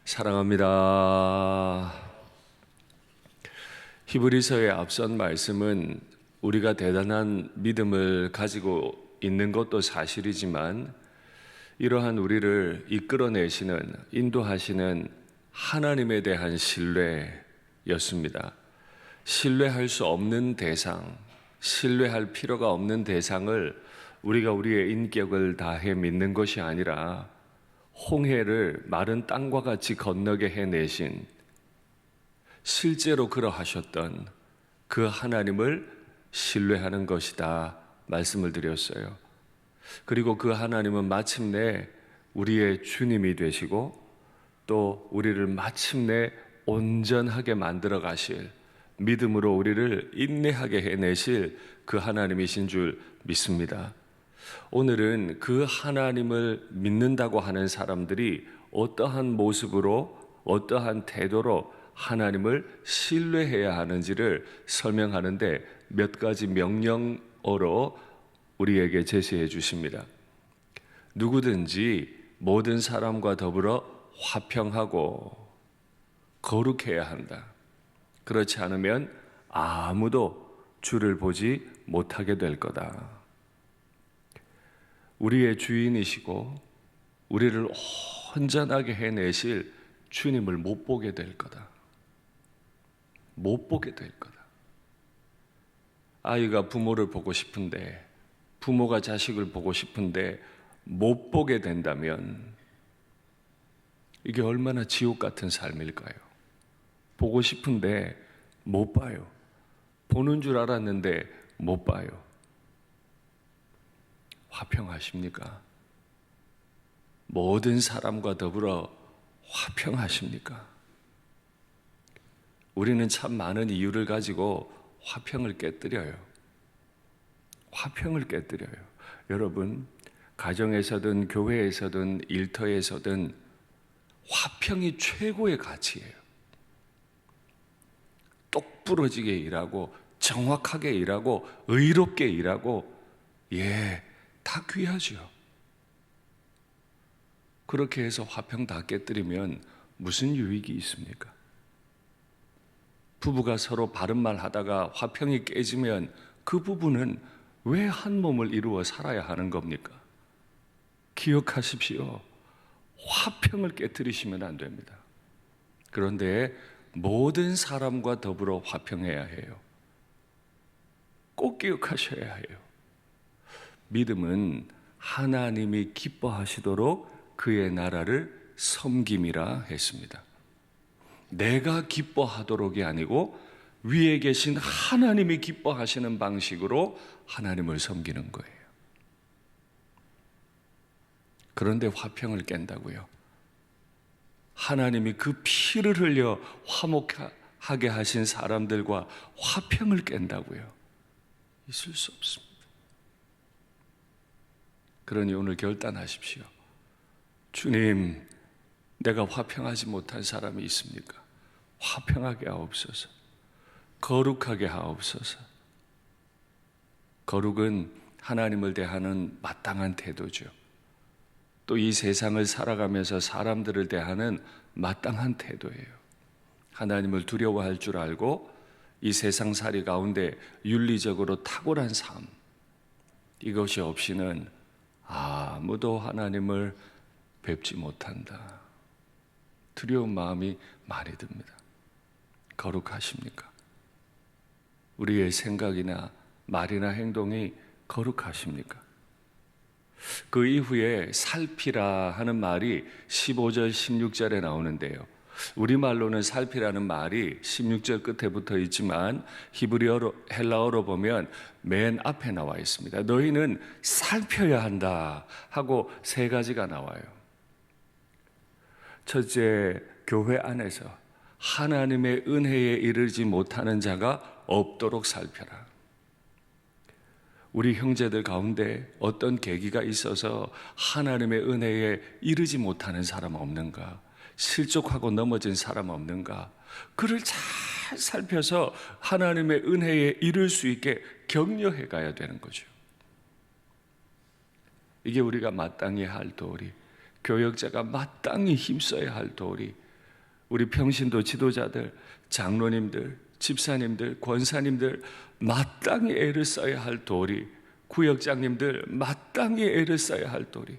사랑합니다. 히브리서의 앞선 말씀은 우리가 대단한 믿음을 가지고 있는 것도 사실이지만 이러한 우리를 이끌어내시는, 인도하시는 하나님에 대한 신뢰였습니다. 신뢰할 수 없는 대상, 신뢰할 필요가 없는 대상을 우리가 우리의 인격을 다해 믿는 것이 아니라 홍해를 마른 땅과 같이 건너게 해내신, 실제로 그러하셨던 그 하나님을 신뢰하는 것이다 말씀을 드렸어요. 그리고 그 하나님은 마침내 우리의 주님이 되시고 또 우리를 마침내 온전하게 만들어 가실, 믿음으로 우리를 인내하게 해내실 그 하나님이신 줄 믿습니다. 오늘은 그 하나님을 믿는다고 하는 사람들이 어떠한 모습으로, 어떠한 태도로 하나님을 신뢰해야 하는지를 설명하는데 몇 가지 명령어로 우리에게 제시해 주십니다. 누구든지 모든 사람과 더불어 화평하고 거룩해야 한다. 그렇지 않으면 아무도 주를 보지 못하게 될 거다. 우리의 주인이시고 우리를 온전하게 해내실 주님을 못 보게 될 거다. 못 보게 될 거다. 아이가 부모를 보고 싶은데, 부모가 자식을 보고 싶은데 못 보게 된다면 이게 얼마나 지옥 같은 삶일까요? 보고 싶은데 못 봐요. 보는 줄 알았는데 못 봐요. 화평하십니까? 모든 사람과 더불어 화평하십니까? 우리는 참 많은 이유를 가지고 화평을 깨뜨려요. 화평을 깨뜨려요. 여러분, 가정에서든 교회에서든 일터에서든 화평이 최고의 가치예요. 똑부러지게 일하고 정확하게 일하고 의롭게 일하고 다 귀하죠. 그렇게 해서 화평 다 깨뜨리면 무슨 유익이 있습니까? 부부가 서로 바른 말 하다가 화평이 깨지면 그 부부는 왜 한 몸을 이루어 살아야 하는 겁니까? 기억하십시오. 화평을 깨뜨리시면 안 됩니다. 그런데 모든 사람과 더불어 화평해야 해요. 꼭 기억하셔야 해요. 믿음은 하나님이 기뻐하시도록 그의 나라를 섬김이라 했습니다. 내가 기뻐하도록이 아니고 위에 계신 하나님이 기뻐하시는 방식으로 하나님을 섬기는 거예요. 그런데 화평을 깬다고요? 하나님이 그 피를 흘려 화목하게 하신 사람들과 화평을 깬다고요? 있을 수 없습니다. 그러니 오늘 결단하십시오. 주님, 내가 화평하지 못한 사람이 있습니까? 화평하게 하옵소서. 거룩하게 하옵소서. 거룩은 하나님을 대하는 마땅한 태도죠. 또 이 세상을 살아가면서 사람들을 대하는 마땅한 태도예요. 하나님을 두려워할 줄 알고 이 세상살이 가운데 윤리적으로 탁월한 삶, 이것이 없이는 아무도 하나님을 뵙지 못한다. 두려운 마음이 많이 듭니다. 거룩하십니까? 우리의 생각이나 말이나 행동이 거룩하십니까? 그 이후에 살피라 하는 말이 15절, 16절에 나오는데요. 우리말로는 살피라는 말이 16절 끝에 붙어 있지만 히브리어로, 헬라어로 보면 맨 앞에 나와 있습니다. 너희는 살펴야 한다 하고 세 가지가 나와요. 첫째, 교회 안에서 하나님의 은혜에 이르지 못하는 자가 없도록 살펴라. 우리 형제들 가운데 어떤 계기가 있어서 하나님의 은혜에 이르지 못하는 사람 없는가? 실족하고 넘어진 사람 없는가? 그를 잘 살펴서 하나님의 은혜에 이를 수 있게 격려해 가야 되는 거죠. 이게 우리가 마땅히 할 도리, 교역자가 마땅히 힘써야 할 도리, 우리 평신도 지도자들, 장로님들, 집사님들, 권사님들 마땅히 애를 써야 할 도리, 구역장님들 마땅히 애를 써야 할 도리.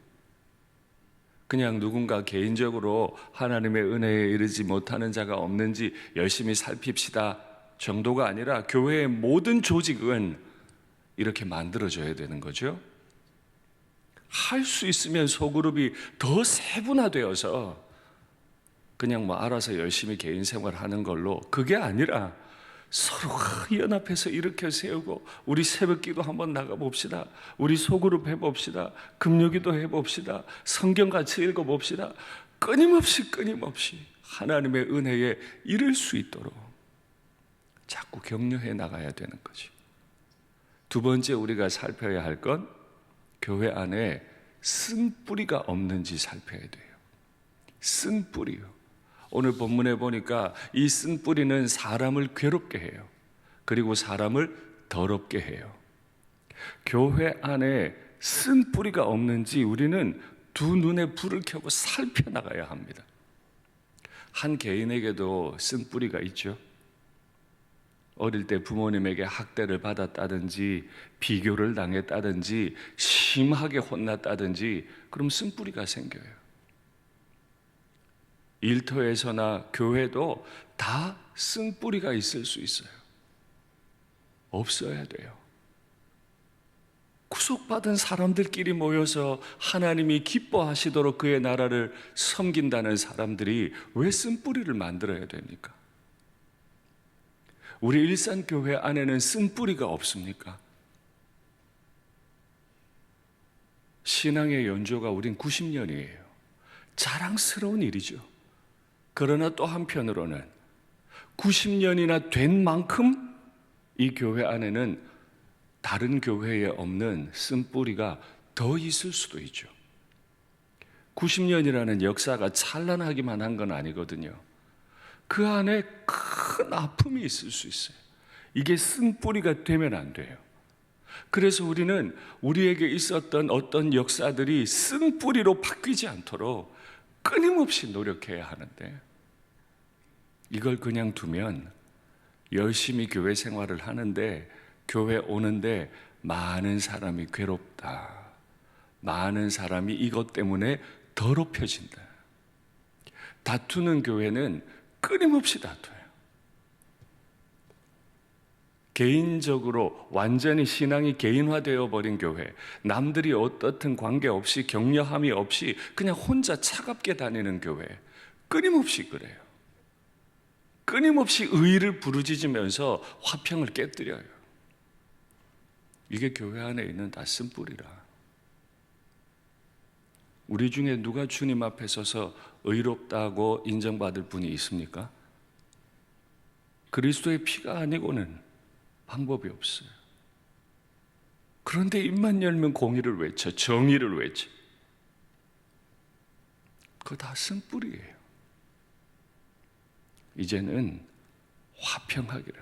그냥 누군가 개인적으로 하나님의 은혜에 이르지 못하는 자가 없는지 열심히 살핍시다 정도가 아니라 교회의 모든 조직은 이렇게 만들어져야 되는 거죠. 할 수 있으면 소그룹이 더 세분화되어서 그냥 뭐 알아서 열심히 개인 생활하는 걸로, 그게 아니라 서로가 연합해서 일으켜 세우고 우리 새벽기도 한번 나가봅시다. 우리 소그룹 해봅시다. 금요기도 해봅시다. 성경 같이 읽어봅시다. 끊임없이 하나님의 은혜에 이를 수 있도록 자꾸 격려해 나가야 되는 거죠. 두 번째 우리가 살펴야 할 건 교회 안에 쓴뿌리가 없는지 살펴야 돼요. 쓴뿌리요. 오늘 본문에 보니까 이 쓴뿌리는 사람을 괴롭게 해요. 그리고 사람을 더럽게 해요. 교회 안에 쓴뿌리가 없는지 우리는 두 눈에 불을 켜고 살펴나가야 합니다. 한 개인에게도 쓴뿌리가 있죠. 어릴 때 부모님에게 학대를 받았다든지 비교를 당했다든지 심하게 혼났다든지 그럼 쓴뿌리가 생겨요. 일터에서나 교회도 다 쓴뿌리가 있을 수 있어요. 없어야 돼요. 구속받은 사람들끼리 모여서 하나님이 기뻐하시도록 그의 나라를 섬긴다는 사람들이 왜 쓴뿌리를 만들어야 됩니까? 우리 일산교회 안에는 쓴뿌리가 없습니까? 신앙의 연조가 우린 90년이에요. 자랑스러운 일이죠. 그러나 또 한편으로는 90년이나 된 만큼 이 교회 안에는 다른 교회에 없는 쓴뿌리가 더 있을 수도 있죠. 90년이라는 역사가 찬란하기만 한 건 아니거든요. 그 안에 큰 아픔이 있을 수 있어요. 이게 쓴뿌리가 되면 안 돼요. 그래서 우리는 우리에게 있었던 어떤 역사들이 쓴뿌리로 바뀌지 않도록 끊임없이 노력해야 하는데, 이걸 그냥 두면 열심히 교회 생활을 하는데 교회 오는데 많은 사람이 괴롭다, 많은 사람이 이것 때문에 더럽혀진다. 다투는 교회는 끊임없이 다투어요. 개인적으로 완전히 신앙이 개인화되어 버린 교회, 남들이 어떻든 관계없이 격려함이 없이 그냥 혼자 차갑게 다니는 교회, 끊임없이 그래요. 끊임없이 의의를 부르짖으면서 화평을 깨뜨려요. 이게 교회 안에 있는 다 쓴뿌리라. 우리 중에 누가 주님 앞에 서서 의롭다고 인정받을 분이 있습니까? 그리스도의 피가 아니고는 방법이 없어요. 그런데 입만 열면 공의를 외쳐, 정의를 외쳐. 그거 다 쓴뿌리예요. 이제는 화평하기를,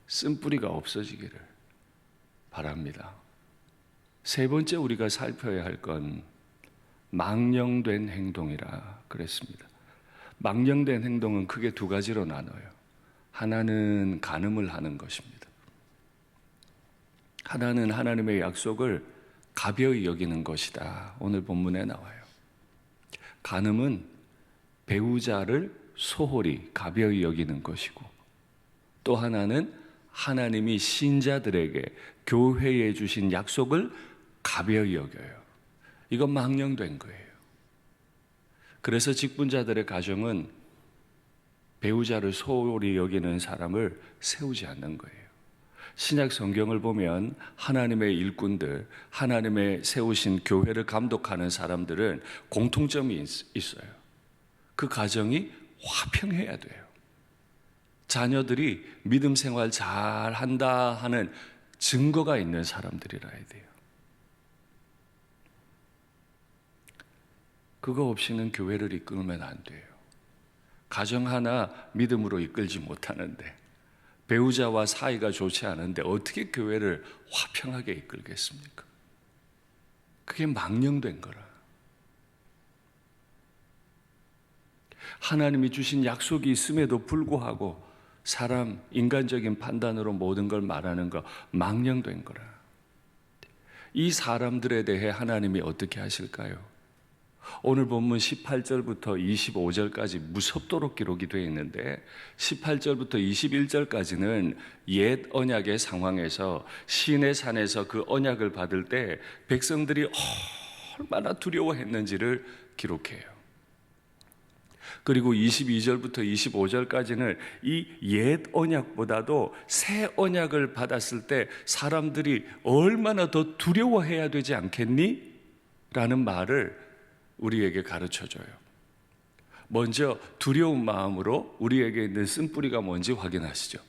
쓴뿌리가 없어지기를 바랍니다. 세 번째 우리가 살펴야 할 건 망령된 행동이라 그랬습니다. 망령된 행동은 크게 두 가지로 나눠요. 하나는 간음을 하는 것입니다. 하나는 하나님의 약속을 가벼이 여기는 것이다. 오늘 본문에 나와요. 간음은 배우자를 소홀히 가벼이 여기는 것이고, 또 하나는 하나님이 신자들에게 교회에 주신 약속을 가벼이 여겨요. 이건 망령된 거예요. 그래서 직분자들의 가정은 배우자를 소홀히 여기는 사람을 세우지 않는 거예요. 신약 성경을 보면 하나님의 일꾼들, 하나님의 세우신 교회를 감독하는 사람들은 공통점이 있어요. 그 가정이 화평해야 돼요. 자녀들이 믿음 생활 잘 한다 하는 증거가 있는 사람들이라 해야 돼요. 그거 없이는 교회를 이끌면 안 돼요. 가정 하나 믿음으로 이끌지 못하는데, 배우자와 사이가 좋지 않은데 어떻게 교회를 화평하게 이끌겠습니까? 그게 망령된 거라. 하나님이 주신 약속이 있음에도 불구하고 사람 인간적인 판단으로 모든 걸 말하는 거 망령된 거라. 이 사람들에 대해 하나님이 어떻게 하실까요? 오늘 본문 18절부터 25절까지 무섭도록 기록이 되어 있는데 18절부터 21절까지는 옛 언약의 상황에서 시내 산에서 그 언약을 받을 때 백성들이 얼마나 두려워했는지를 기록해요. 그리고 22절부터 25절까지는 이 옛 언약보다도 새 언약을 받았을 때 사람들이 얼마나 더 두려워해야 되지 않겠니? 라는 말을 우리에게 가르쳐줘요. 먼저 두려운 마음으로 우리에게 있는 쓴뿌리가 뭔지 확인하시죠.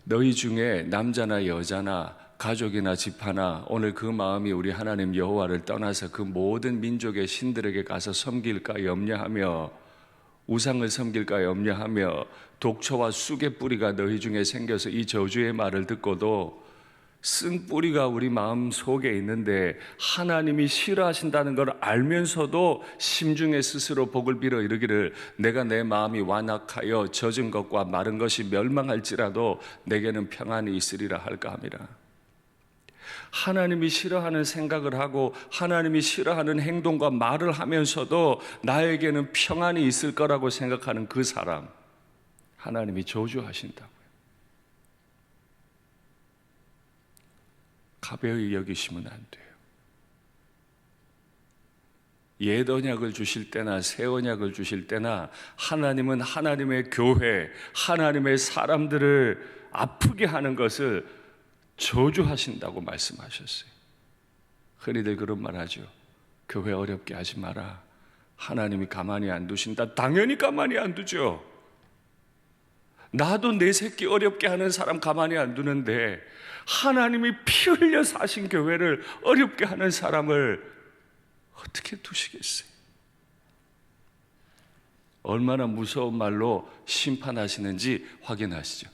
너희 중에 남자나 여자나 가족이나 집하나 오늘 그 마음이 우리 하나님 여호와를 떠나서 그 모든 민족의 신들에게 가서 섬길까 염려하며 우상을 섬길까 염려하며 독초와 쑥의 뿌리가 너희 중에 생겨서 이 저주의 말을 듣고도 쓴 뿌리가 우리 마음 속에 있는데 하나님이 싫어하신다는 걸 알면서도 심중에 스스로 복을 빌어 이르기를 내가 내 마음이 완악하여 젖은 것과 마른 것이 멸망할지라도 내게는 평안이 있으리라 할까 함이라. 하나님이 싫어하는 생각을 하고 하나님이 싫어하는 행동과 말을 하면서도 나에게는 평안이 있을 거라고 생각하는 그 사람, 하나님이 저주하신다고요. 가벼이 여기시면 안 돼요. 옛 언약을 주실 때나 새 언약을 주실 때나 하나님은 하나님의 교회, 하나님의 사람들을 아프게 하는 것을 저주하신다고 말씀하셨어요. 흔히들 그런 말 하죠. 교회 어렵게 하지 마라. 하나님이 가만히 안 두신다. 당연히 가만히 안 두죠. 나도 내 새끼 어렵게 하는 사람 가만히 안 두는데 하나님이 피 흘려 사신 교회를 어렵게 하는 사람을 어떻게 두시겠어요? 얼마나 무서운 말로 심판하시는지 확인하시죠.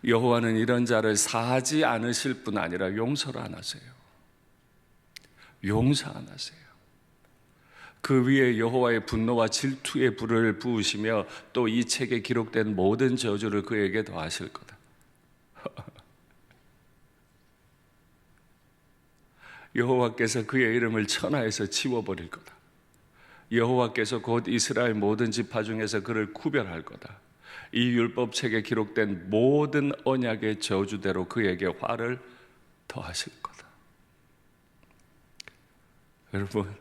여호와는 이런 자를 사하지 않으실 뿐 아니라 용서를 안 하세요. 용서 안 하세요. 그 위에 여호와의 분노와 질투의 불을 부으시며 또 이 책에 기록된 모든 저주를 그에게 더하실 거다. 여호와께서 그의 이름을 천하에서 지워버릴 거다. 여호와께서 곧 이스라엘 모든 지파 중에서 그를 구별할 거다. 이 율법책에 기록된 모든 언약의 저주대로 그에게 화를 더하실 거다. 여러분,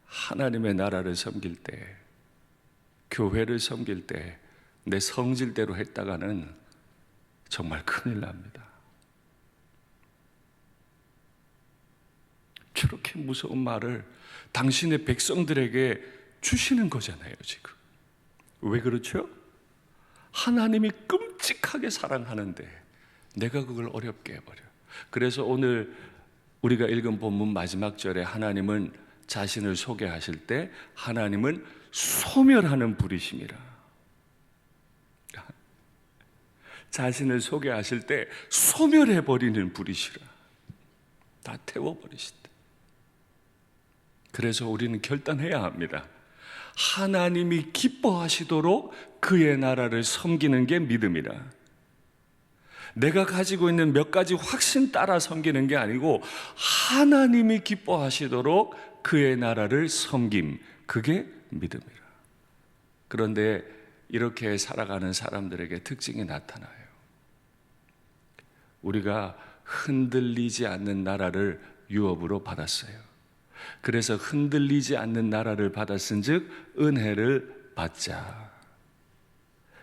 하나님의 나라를 섬길 때, 교회를 섬길 때 내 성질대로 했다가는 정말 큰일 납니다. 저렇게 무서운 말을 당신의 백성들에게 주시는 거잖아요, 지금. 왜 그렇죠? 하나님이 끔찍하게 사랑하는데 내가 그걸 어렵게 해버려요. 그래서 오늘 우리가 읽은 본문 마지막 절에 하나님은 자신을 소개하실 때 하나님은 소멸하는 불이심이라. 자신을 소개하실 때 소멸해버리는 불이시라. 다 태워버리신다. 그래서 우리는 결단해야 합니다. 하나님이 기뻐하시도록 그의 나라를 섬기는 게 믿음이라. 내가 가지고 있는 몇 가지 확신 따라 섬기는 게 아니고 하나님이 기뻐하시도록 그의 나라를 섬김, 그게 믿음이라. 그런데 이렇게 살아가는 사람들에게 특징이 나타나요. 우리가 흔들리지 않는 나라를 유업으로 받았어요. 그래서 흔들리지 않는 나라를 받았은즉 은혜를 받자.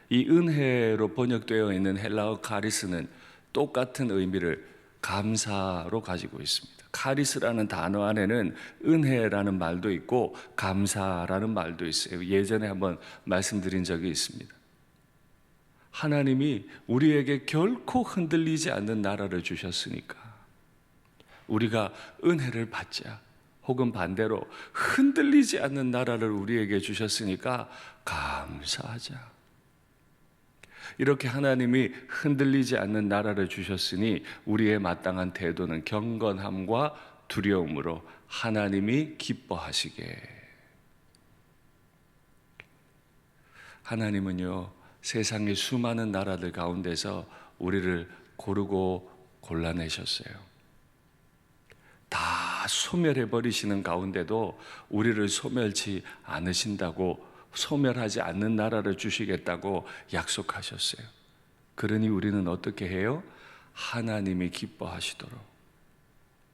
이 은혜로 번역되어 있는 헬라어 카리스는 똑같은 의미를 감사로 가지고 있습니다. 카리스라는 단어 안에는 은혜라는 말도 있고 감사라는 말도 있어요. 예전에 한번 말씀드린 적이 있습니다. 하나님이 우리에게 결코 흔들리지 않는 나라를 주셨으니까 우리가 은혜를 받자. 혹은 반대로 흔들리지 않는 나라를 우리에게 주셨으니까 감사하자. 이렇게 하나님이 흔들리지 않는 나라를 주셨으니 우리의 마땅한 태도는 경건함과 두려움으로 하나님이 기뻐하시게. 하나님은요, 세상의 수많은 나라들 가운데서 우리를 고르고 골라내셨어요. 다 소멸해 버리시는 가운데도 우리를 소멸치 않으신다고, 소멸하지 않는 나라를 주시겠다고 약속하셨어요. 그러니 우리는 어떻게 해요? 하나님이 기뻐하시도록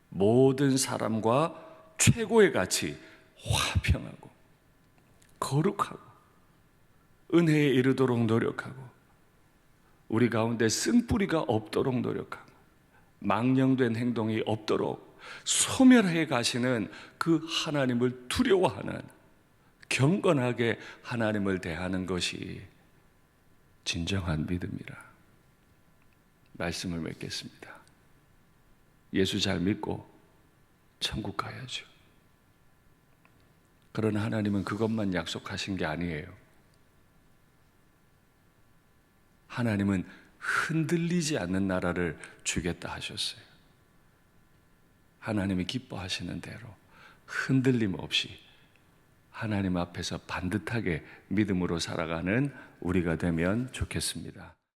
모든 사람과 최고의 가치, 화평하고 거룩하고 은혜에 이르도록 노력하고, 우리 가운데 쓴뿌리가 없도록 노력하고, 망령된 행동이 없도록 소멸해 가시는 그 하나님을 두려워하는, 경건하게 하나님을 대하는 것이 진정한 믿음이라. 말씀을 맺겠습니다. 예수 잘 믿고 천국 가야죠. 그러나 하나님은 그것만 약속하신 게 아니에요. 하나님은 흔들리지 않는 나라를 주겠다 하셨어요. 하나님이 기뻐하시는 대로 흔들림 없이 하나님 앞에서 반듯하게 믿음으로 살아가는 우리가 되면 좋겠습니다.